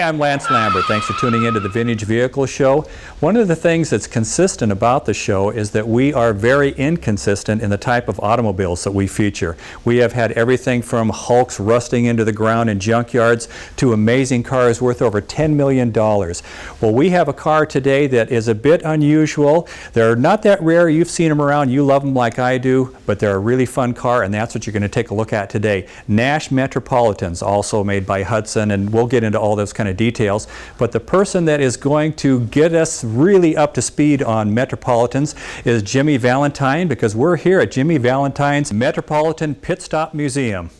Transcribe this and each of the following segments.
I'm Lance Lambert. Thanks for tuning into the Vintage Vehicle Show. One of the things that's consistent about the show is that we are very inconsistent in the type of automobiles that we feature. We have had everything from hulks rusting into the ground in junkyards to amazing cars worth over $10 million. Well, we have a car today that is a bit unusual. They're not that rare. You've seen them around. You love them like I do, but they're a really fun car, and that's what you're going to take a look at today. Nash Metropolitans, also made by Hudson, and we'll get into all those kind of details. But the person that is going to get us really up to speed on Metropolitans is Jimmy Valentine, because we're here at Jimmy Valentine's Metropolitan Pit Stop Museum.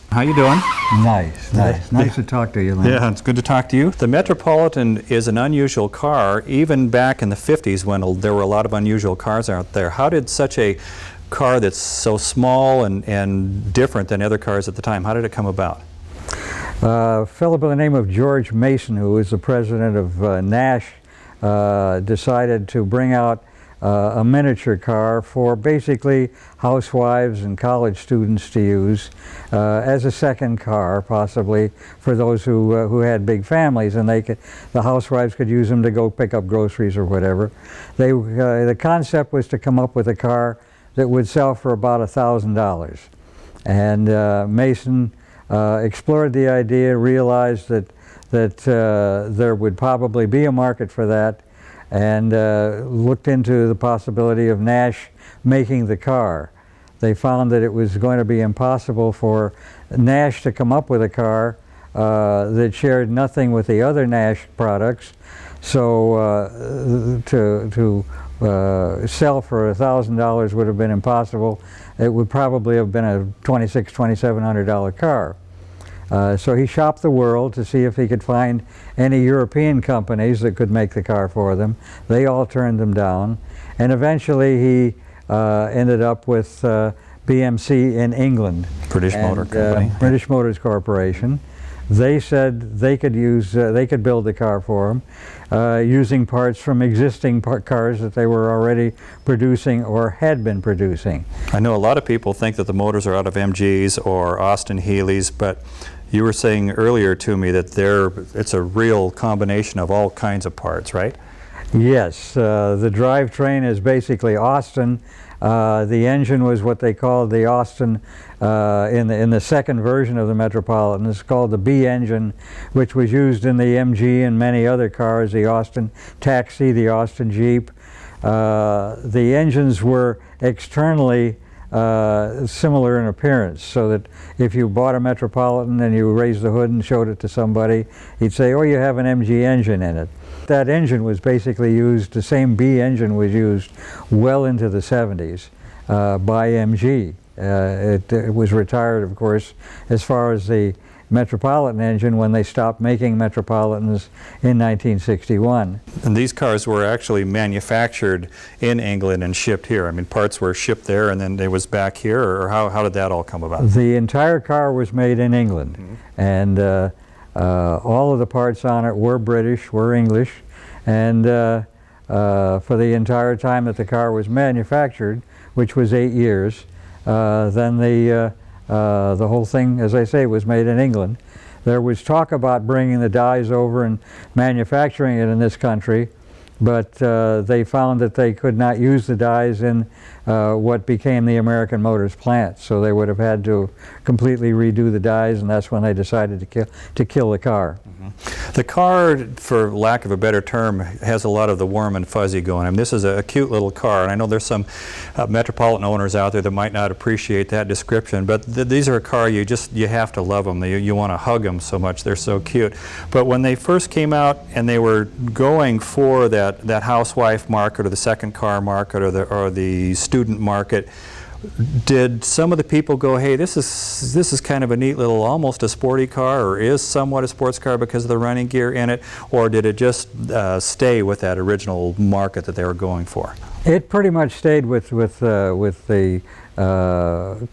How you doing? Nice. Nice to talk to you, Lynn. Yeah, it's good to talk to you. The Metropolitan is an unusual car, even back in the 50s when there were a lot of unusual cars out there. How did such a car that's so small and different than other cars at the time, how did it come about? A fellow by the name of George Mason, who was the president of Nash, decided to bring out a miniature car for basically housewives and college students to use as a second car, possibly for those who had big families, and the housewives could use them to go pick up groceries or whatever. The concept was to come up with a car that would sell for about $1,000, and Mason explored the idea, realized that there would probably be a market for that, and looked into the possibility of Nash making the car. They found that it was going to be impossible for Nash to come up with a car that shared nothing with the other Nash products, so to sell for $1,000 would have been impossible. It would probably have been a $2,700 car. So he shopped the world to see if he could find any European companies that could make the car for them. They all turned them down, and eventually he ended up with BMC in England. British Motor Company. British Motors Corporation. They said they could build the car for him using parts from existing cars that they were already producing or had been producing. I know a lot of people think that the motors are out of MGs or Austin Healey's, but you were saying earlier to me that it's a real combination of all kinds of parts, right? Yes, the drivetrain is basically Austin. The engine was what they called the Austin in the second version of the Metropolitan. It's called the B engine, which was used in the MG and many other cars, the Austin Taxi, the Austin Jeep. The engines were externally similar in appearance, so that if you bought a Metropolitan and you raised the hood and showed it to somebody, he'd say, "Oh, you have an MG engine in it." That engine was basically used, the same B engine was used well into the 70s by MG. It was retired, of course, as far as the Metropolitan engine when they stopped making Metropolitans in 1961. And these cars were actually manufactured in England and shipped here. I mean, parts were shipped there and then it was back here, or how did that all come about? The entire car was made in England, and all of the parts on it were British, were English, and for the entire time that the car was manufactured, which was 8 years, then the whole thing, as I say, was made in England. There was talk about bringing the dies over and manufacturing it in this country, but they found that they could not use the dies in what became the American Motors plant, so they would have had to completely redo the dies, and that's when they decided to kill the car. The car, for lack of a better term, has a lot of the warm and fuzzy going. I mean, this is a cute little car, and I know there's some Metropolitan owners out there that might not appreciate that description, but these are a car you have to love them. You want to hug them so much. They're so cute. But when they first came out and they were going for that housewife market or the second car market or the student market, did some of the people go, hey, this is kind of a neat little, almost a sporty car, or is somewhat a sports car because of the running gear in it, or did it just stay with that original market that they were going for? It pretty much stayed with the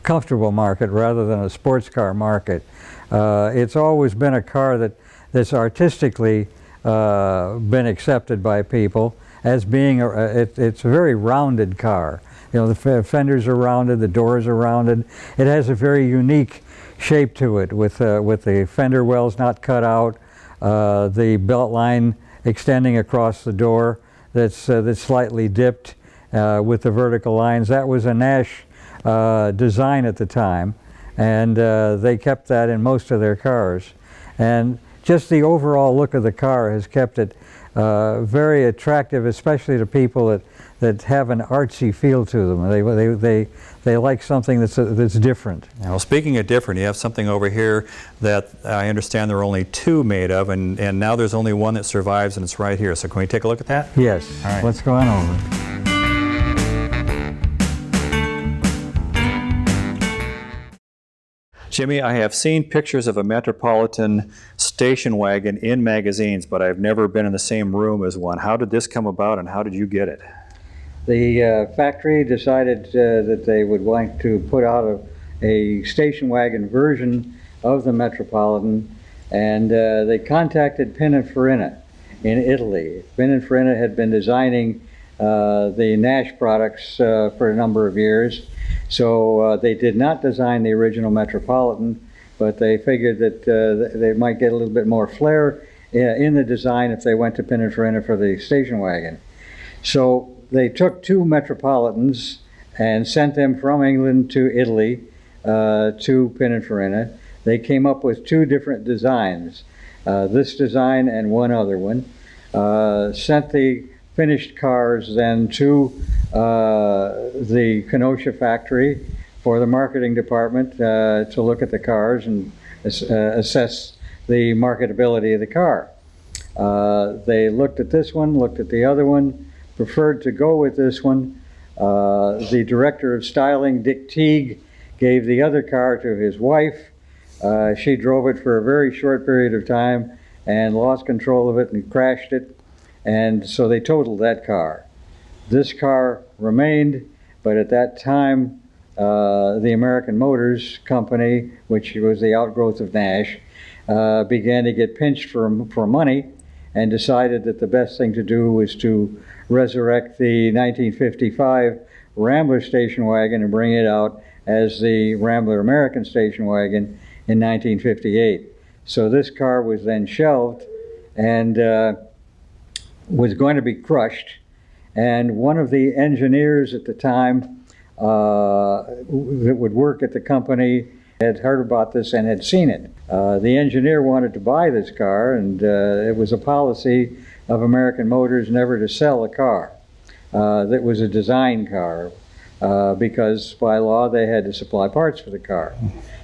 comfortable market rather than a sports car market. It's always been a car that's artistically been accepted by people as being it's a very rounded car. You know, the fenders are rounded, the doors are rounded. It has a very unique shape to it with the fender wells not cut out. the belt line extending across the door that's slightly dipped with the vertical lines. That was a Nash design at the time, and they kept that in most of their cars. And just the overall look of the car has kept it very attractive, especially to people that have an artsy feel to them. They like something that's different. Now, speaking of different, you have something over here that I understand there are only two made of, and now there's only one that survives, and it's right here. So can we take a look at that? Yes. All right. Let's go on over. Jimmy, I have seen pictures of a Metropolitan station wagon in magazines, but I've never been in the same room as one. How did this come about, and how did you get it? The factory decided that they would like to put out a station wagon version of the Metropolitan, and they contacted Pininfarina in Italy. Pininfarina had been designing the Nash products for a number of years, so they did not design the original Metropolitan, but they figured that they might get a little bit more flair in the design if they went to Pininfarina for the station wagon. So they took two Metropolitans and sent them from England to Italy to Pininfarina. They came up with two different designs, this design and one other one. Sent the finished cars then to the Kenosha factory for the marketing department to look at the cars and assess the marketability of the car. They looked at this one, looked at the other one, preferred to go with this one. The director of styling, Dick Teague, gave the other car to his wife. She drove it for a very short period of time and lost control of it and crashed it, and so they totaled that car. This car remained, but at that time the American Motors Company, which was the outgrowth of Nash, began to get pinched for money and decided that the best thing to do was to resurrect the 1955 Rambler station wagon and bring it out as the Rambler American station wagon in 1958. So this car was then shelved and was going to be crushed. And one of the engineers at the time that would work at the company had heard about this and had seen it. The engineer wanted to buy this car, and it was a policy of American Motors never to sell a car that was a design car, because by law they had to supply parts for the car.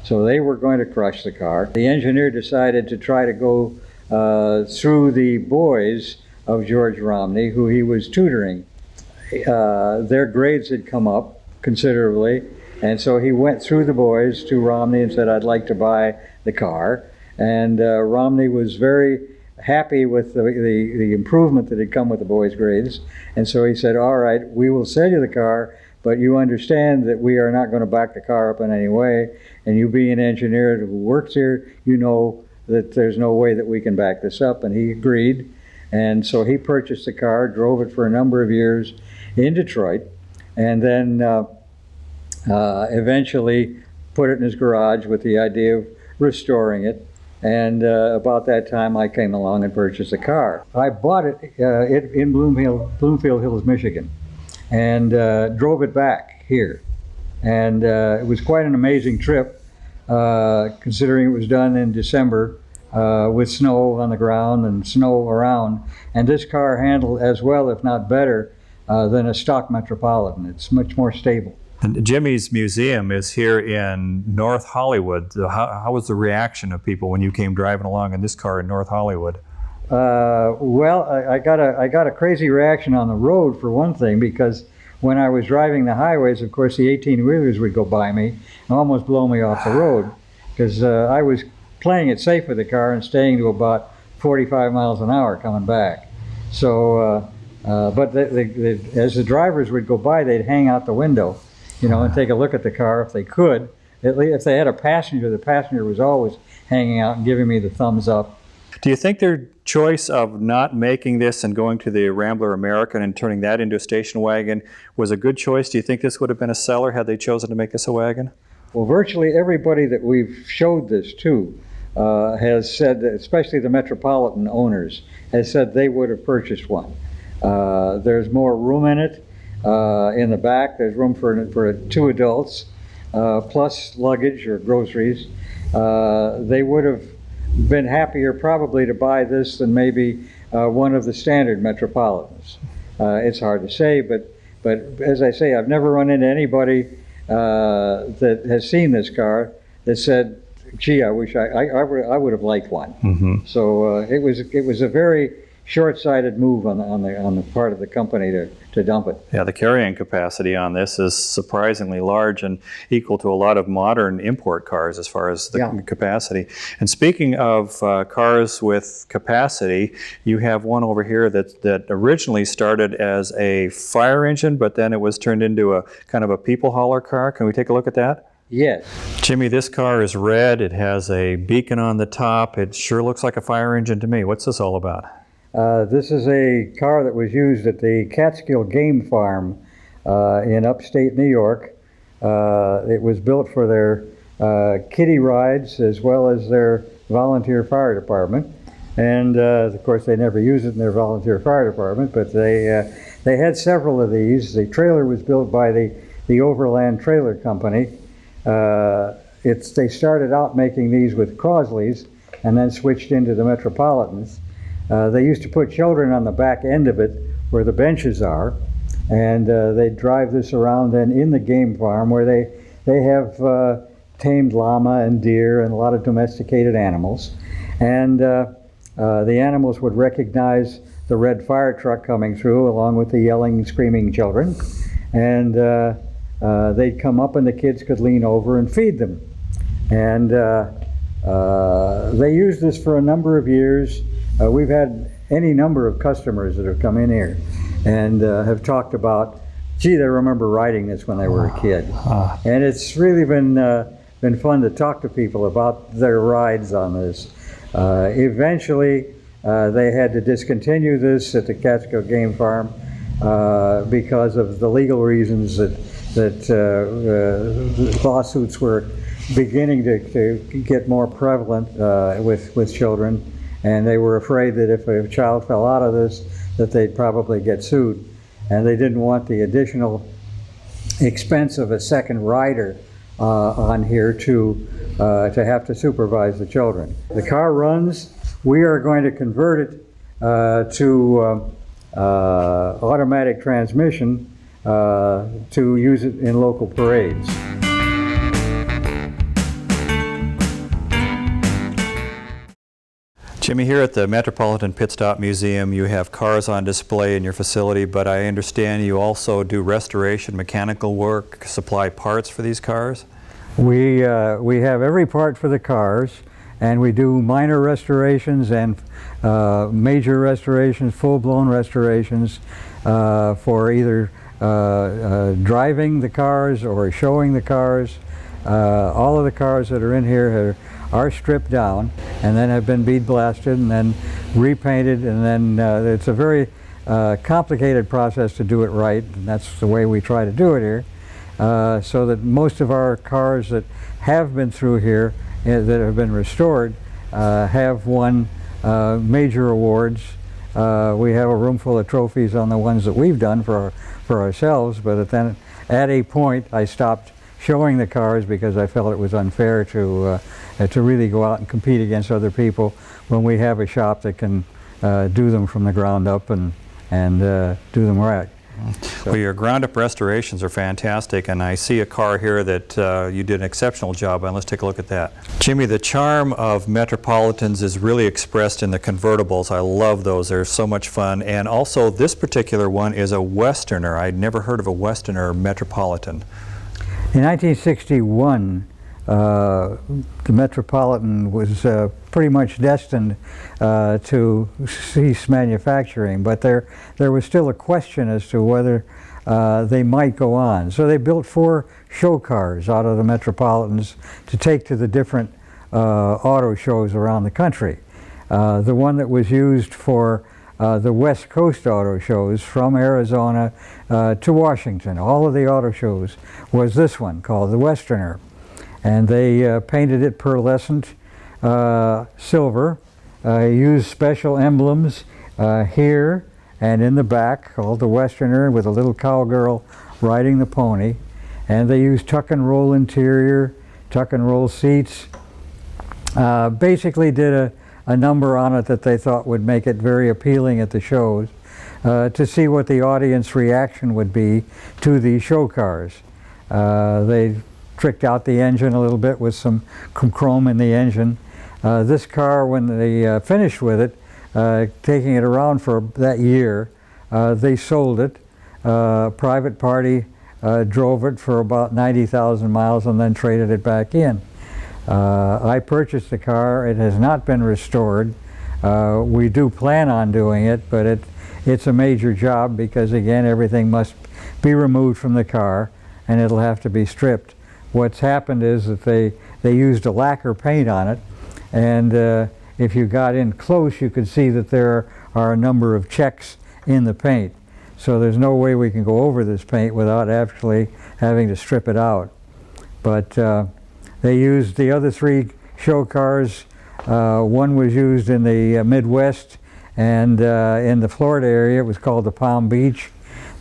So they were going to crush the car. The engineer decided to try to go through the boys of George Romney, who he was tutoring. Their grades had come up considerably, and so he went through the boys to Romney and said, "I'd like to buy the car." And Romney was very happy with the improvement that had come with the boys' grades, and so he said, "All right, we will sell you the car, but you understand that we are not going to back the car up in any way, and you being an engineer who works here, you know that there's no way that we can back this up." And he agreed, and so he purchased the car, drove it for a number of years in Detroit, and then eventually put it in his garage with the idea of restoring it. And about that time I came along and purchased a car. I bought it in Bloomfield Hills, Michigan, and drove it back here. And it was quite an amazing trip, considering it was done in December with snow on the ground and snow around. And this car handled as well, if not better, than a stock Metropolitan. It's much more stable. And Jimmy's museum is here in North Hollywood. How was the reaction of people when you came driving along in this car in North Hollywood? Well, I got a crazy reaction on the road, for one thing, because when I was driving the highways, of course, the 18-wheelers would go by me and almost blow me off the road, because I was playing it safe with the car and staying to about 45 miles an hour coming back. So, but as the drivers would go by, they'd hang out the window, you know, and take a look at the car if they could. At least if they had a passenger, the passenger was always hanging out and giving me the thumbs up. Do you think their choice of not making this and going to the Rambler American and turning that into a station wagon was a good choice? Do you think this would have been a seller had they chosen to make this a wagon? Well, virtually everybody that we've showed this to has said, that, especially the Metropolitan owners, has said they would have purchased one. There's more room in it. In the back, there's room for 2 adults, plus luggage or groceries. They would have been happier probably to buy this than maybe one of the standard Metropolitans. It's hard to say, but as I say, I've never run into anybody that has seen this car that said, "Gee, I wish I would have liked one." Mm-hmm. So it was a very short-sighted move on the part of the company to dump it. Yeah, the carrying capacity on this is surprisingly large and equal to a lot of modern import cars as far as the capacity. And speaking of cars with capacity, you have one over here that originally started as a fire engine, but then it was turned into a kind of a people hauler car. Can we take a look at that? Yes. Jimmy, this car is red. It has a beacon on the top. It sure looks like a fire engine to me. What's this all about? This is a car that was used at the Catskill Game Farm in upstate New York. It was built for their kiddie rides as well as their volunteer fire department. And of course they never used it in their volunteer fire department, but they had several of these. The trailer was built by the Overland Trailer Company. They started out making these with Crosley's and then switched into the Metropolitans. They used to put children on the back end of it where the benches are, and they'd drive this around then in the game farm where they have tamed llama and deer and a lot of domesticated animals. And the animals would recognize the red fire truck coming through along with the yelling, screaming children. And they'd come up and the kids could lean over and feed them. And they used this for a number of years. We've had any number of customers that have come in here and have talked about, gee, they remember riding this when they were a kid. And it's really been fun to talk to people about their rides on this. Eventually, they had to discontinue this at the Catskill Game Farm because of the legal reasons that lawsuits were beginning to get more prevalent with children. And they were afraid that if a child fell out of this, that they'd probably get sued. And they didn't want the additional expense of a second rider on here to have to supervise the children. The car runs. We are going to convert it to automatic transmission to use it in local parades. Jimmy, here at the Metropolitan Pit Stop Museum, you have cars on display in your facility, but I understand you also do restoration, mechanical work, supply parts for these cars? We have every part for the cars, and we do minor restorations and major restorations, full-blown restorations for either driving the cars or showing the cars. All of the cars that are in here are stripped down and then have been bead blasted and then repainted, and then it's a very complicated process to do it right, and that's the way we try to do it here. So that most of our cars that have been through here, that have been restored, have won major awards. We have a room full of trophies on the ones that we've done for ourselves, but then at a point I stopped showing the cars because I felt it was unfair to really go out and compete against other people when we have a shop that can do them from the ground up and do them right. So. Well, your ground-up restorations are fantastic, and I see a car here that you did an exceptional job on. Let's take a look at that. Jimmy, the charm of Metropolitans is really expressed in the convertibles. I love those. They're so much fun. And also, this particular one is a Westerner. I'd never heard of a Westerner Metropolitan. In 1961, the Metropolitan was pretty much destined to cease manufacturing, but there was still a question as to whether they might go on. So they built 4 show cars out of the Metropolitans to take to the different auto shows around the country. The one that was used for the West Coast auto shows from Arizona to Washington, all of the auto shows, was this one called the Westerner. And they painted it pearlescent silver. Used special emblems here and in the back, called the Westerner, with a little cowgirl riding the pony. And they used tuck and roll interior, tuck and roll seats. Basically did a number on it that they thought would make it very appealing at the shows to see what the audience reaction would be to these show cars. They tricked out the engine a little bit with some chrome in the engine. This car, when they finished with it, taking it around for that year, they sold it. Private party drove it for about 90,000 miles and then traded it back in. I purchased the car. It has not been restored. We do plan on doing it, but it's a major job because, again, everything must be removed from the car and it'll have to be stripped. What's happened is that they used a lacquer paint on it, and if you got in close you could see that there are a number of checks in the paint. So there's no way we can go over this paint without actually having to strip it out. But they used the other three show cars. One was used in the Midwest, and in the Florida area it was called the Palm Beach.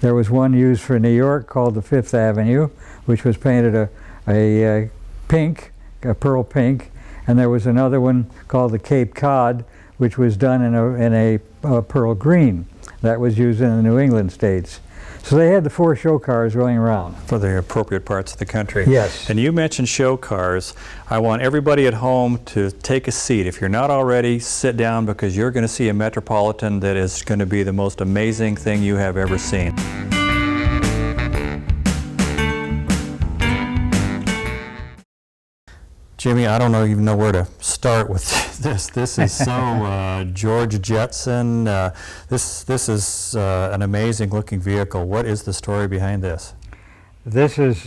There was one used for New York called the Fifth Avenue, which was painted a pink, a pearl pink, and there was another one called the Cape Cod, which was done in a pearl green. That was used in the New England states. So they had the four show cars going around. For the appropriate parts of the country. Yes. And you mentioned show cars. I want everybody at home to take a seat. If you're not already, sit down, because you're going to see a Metropolitan that is going to be the most amazing thing you have ever seen. Jimmy, I don't even know where to start with this. This is so George Jetson. This is an amazing looking vehicle. What is the story behind this? This is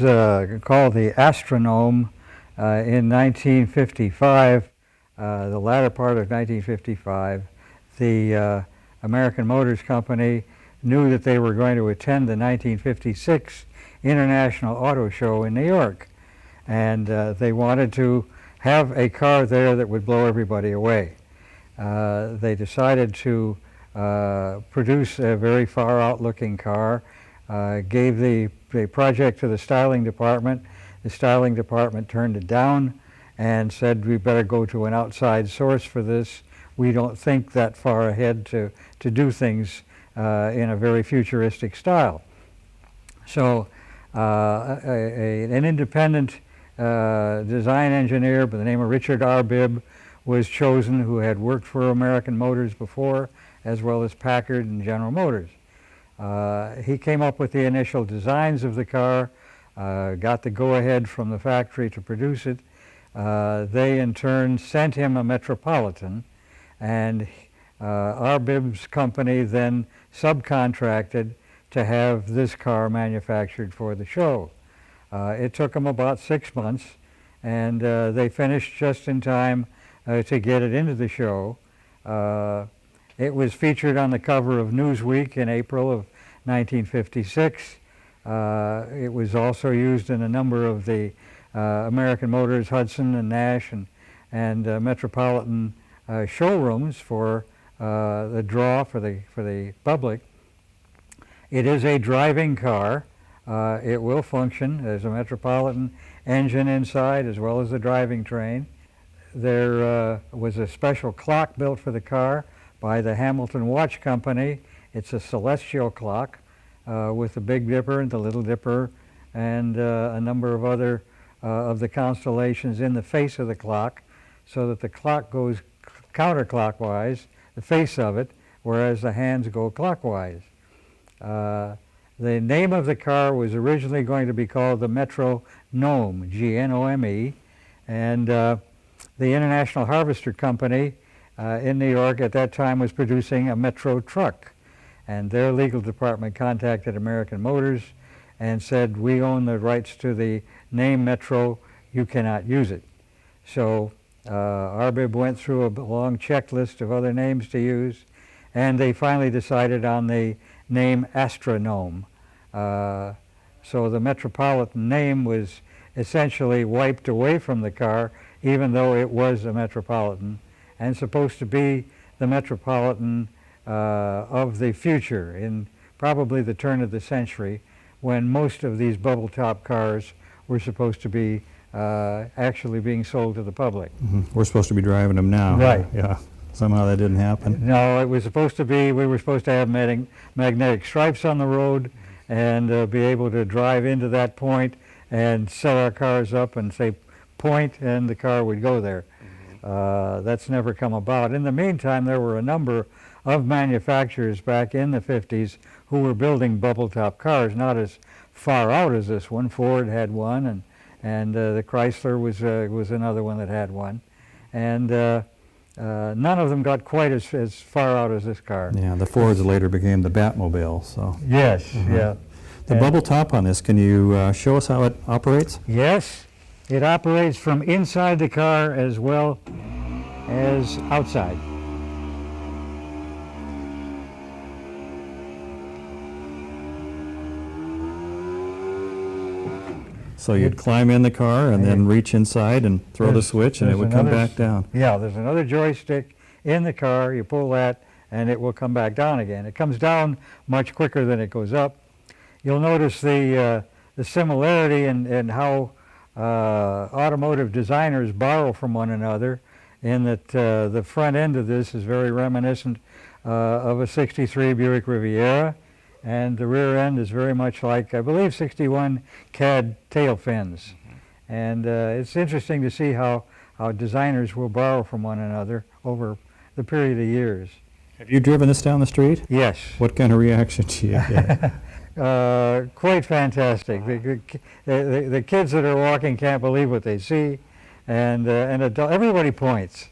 called the Astra Gnome. In 1955, the latter part of 1955, the American Motors Company knew that they were going to attend the 1956 International Auto Show in New York. And they wanted to have a car there that would blow everybody away. They decided to produce a very far out looking car, gave the project to the styling department. The styling department turned it down and said, we better go to an outside source for this. We don't think that far ahead to do things in a very futuristic style. So an independent design engineer by the name of Richard Arbib was chosen, who had worked for American Motors before, as well as Packard and General Motors. He came up with the initial designs of the car, got the go-ahead from the factory to produce it. They in turn sent him a Metropolitan, and Arbib's company then subcontracted to have this car manufactured for the show. It took them about 6 months, and they finished just in time to get it into the show. It was featured on the cover of Newsweek in April of 1956. It was also used in a number of the American Motors, Hudson and Nash and Metropolitan showrooms for the draw for the public. It is a driving car. It will function. There's a Metropolitan engine inside as well as the driving train. There was a special clock built for the car by the Hamilton Watch Company. It's a celestial clock with the Big Dipper and the Little Dipper and a number of other of the constellations in the face of the clock, so that the clock goes counterclockwise, the face of it, whereas the hands go clockwise. The name of the car was originally going to be called the Metro Gnome, G-N-O-M-E, and the International Harvester Company in New York at that time was producing a Metro truck, and their legal department contacted American Motors and said, we own the rights to the name Metro, you cannot use it. So Arbib went through a long checklist of other names to use, and they finally decided on the name Astra Gnome. So the Metropolitan name was essentially wiped away from the car even though it was a Metropolitan, and supposed to be the Metropolitan of the future, in probably the turn of the century, when most of these bubble top cars were supposed to be actually being sold to the public. We're supposed to be driving them now. Right. Yeah. Somehow that didn't happen. No, it was supposed to be, we were supposed to have magnetic stripes on the road and be able to drive into that point and set our cars up and say point, and the car would go there. That's never come about. In the meantime, there were a number of manufacturers back in the 50s who were building bubble top cars, not as far out as this one. Ford had one, and the Chrysler was another one that had one. And none of them got quite as far out as this car. Yeah, the Fords later became the Batmobile. So. Yes, yeah. The bubble top on this, can you show us how it operates? Yes, it operates from inside the car as well as outside. So you'd climb in the car and then reach inside and throw the switch and it would come back down. Yeah, there's another joystick in the car. You pull that and it will come back down again. It comes down much quicker than it goes up. You'll notice the similarity in how automotive designers borrow from one another, in that the front end of this is very reminiscent of a 63 Buick Riviera, and the rear end is very much like, I believe, 61 CAD tail fins. And it's interesting to see how designers will borrow from one another over the period of years. Have you driven this down the street? Yes. What kind of reaction do you get? Quite fantastic. The kids that are walking can't believe what they see, and everybody points.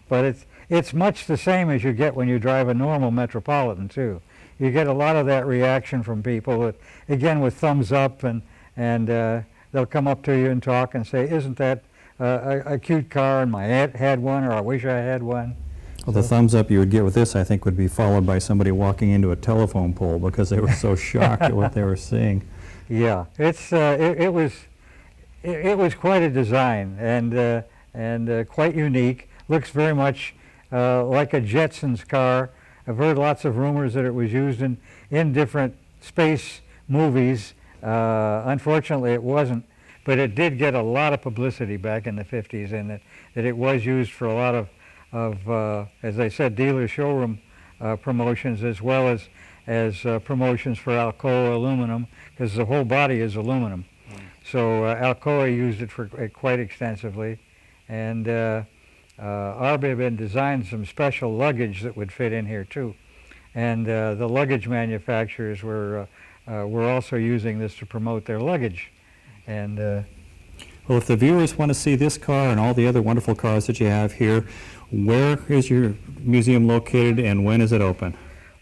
But it's much the same as you get when you drive a normal Metropolitan too. You get a lot of that reaction from people that, again, with thumbs up, and they'll come up to you and talk and say, "Isn't that a cute car? And my aunt had one, or I wish I had one." Well, the thumbs up you would get with this, I think, would be followed by somebody walking into a telephone pole because they were so shocked at what they were seeing. Yeah, it was quite a design, and quite unique. Looks very much like a Jetsons car. I've heard lots of rumors that it was used in different space movies. Unfortunately, it wasn't, but it did get a lot of publicity back in the 50s, and that it was used for a lot of as I said, dealer showroom promotions, as well as promotions for Alcoa aluminum, because the whole body is aluminum. So Alcoa used it for quite extensively, and Arbib had designed some special luggage that would fit in here too. And the luggage manufacturers were also using this to promote their luggage. And well, if the viewers want to see this car and all the other wonderful cars that you have here, where is your museum located and when is it open?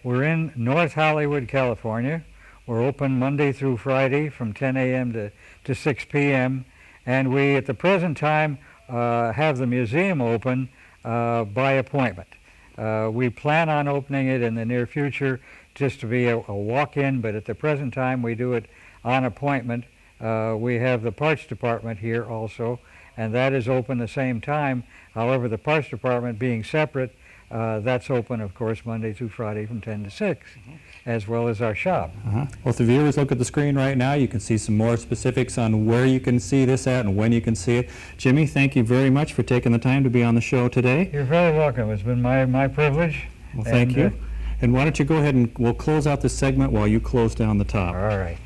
We're in North Hollywood, California. We're open Monday through Friday from 10 a.m. to 6 p.m. And we, at the present time, have the museum open by appointment. We plan on opening it in the near future just to be a walk-in, but at the present time we do it on appointment. We have the parts department here also, and that is open the same time. However, the parts department being separate, that's open, of course, Monday through Friday from 10 to 6, as well as our shop. Well, if the viewers look at the screen right now, you can see some more specifics on where you can see this at and when you can see it. Jimmy, thank you very much for taking the time to be on the show today. You're very welcome. It's been my privilege. Well, thank you. And why don't you go ahead and we'll close out this segment while you close down the top. All right.